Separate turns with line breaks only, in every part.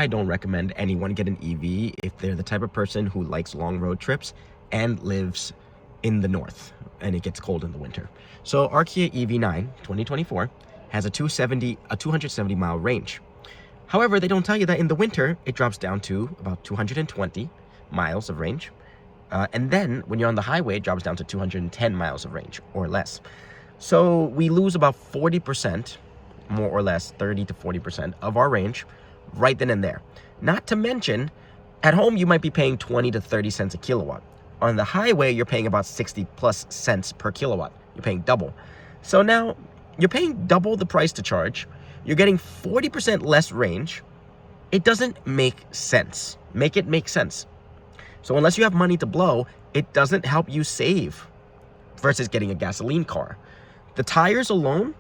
I don't recommend anyone get an EV if they're the type of person who likes long road trips and lives in the north and it gets cold in the winter. So our Kia EV9 2024 has a 270 mile range. However, they don't tell you that in the winter it drops down to about 220 miles of range. And then when you're on the highway, it drops down to 210 miles of range or less. So we lose about 40%, more or less 30 to 40% of our range right then and there. Not to mention, at home you might be paying 20 to 30 cents a kilowatt. On the highway, you're paying about 60 plus cents per kilowatt. You're paying double. So now you're paying double the price to charge. You're getting 40% less range. It doesn't make sense. Make it make sense. So unless you have money to blow, it doesn't help you save versus getting a gasoline car. The tires alone,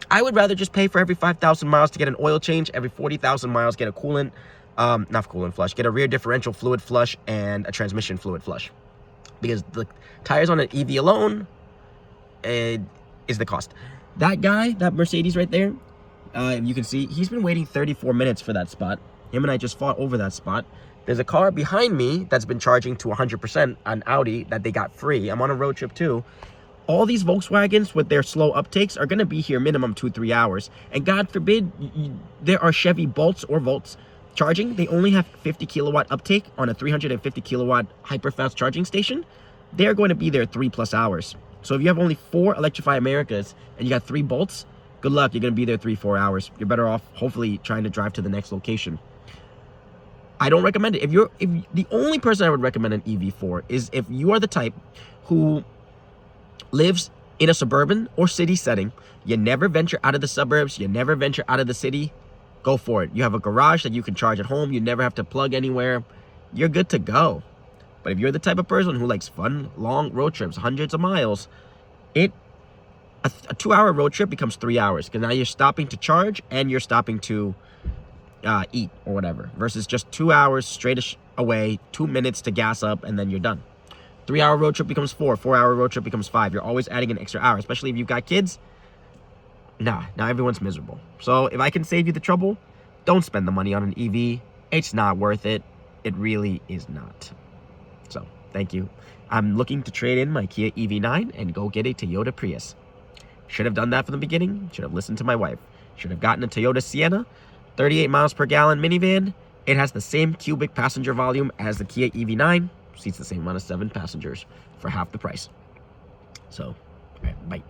I would rather just pay for every 5,000 miles to get an oil change, every 40,000 miles get a coolant, not coolant flush, get a rear differential fluid flush and a transmission fluid flush. Because the tires on an EV alone is the cost. That guy, that Mercedes right there, you can see, he's been waiting 34 minutes for that spot. Him and I just fought over that spot. There's a car behind me that's been charging to 100%, an Audi that they got free. I'm on a road trip too. All these Volkswagens with their slow uptakes are going to be here minimum 2-3 hours. And God forbid, there are Chevy Bolts or Volts charging. They only have 50 kilowatt uptake on a 350 kilowatt hyper-fast charging station. They're going to be there 3+ hours. So if you have only 4 Electrify Americas and you got 3 Bolts, good luck. You're going to be there 3-4 hours. You're better off hopefully trying to drive to the next location. I don't recommend it. If the only person I would recommend an EV for is if you are the type who lives in a suburban or city setting, you never venture out of the suburbs, you never venture out of the city, go for it. You have a garage that you can charge at home, you never have to plug anywhere, you're good to go. But if you're the type of person who likes fun, long road trips, hundreds of miles, a 2-hour road trip becomes 3 hours because now you're stopping to charge and you're stopping to eat or whatever, versus just 2 hours straight away, 2 minutes to gas up, and then you're done. 3-hour road trip becomes 4, 4-hour road trip becomes 5. You're always adding an extra hour, especially if you've got kids. Now everyone's miserable. So if I can save you the trouble, don't spend the money on an EV. It's not worth it. It really is not. So thank you. I'm looking to trade in my Kia EV9 and go get a Toyota Prius. Should have done that from the beginning. Should have listened to my wife. Should have gotten a Toyota Sienna, 38 miles per gallon minivan. It has the same cubic passenger volume as the Kia EV9. Seats the same amount of 7 passengers for half the price. So, all right, bye.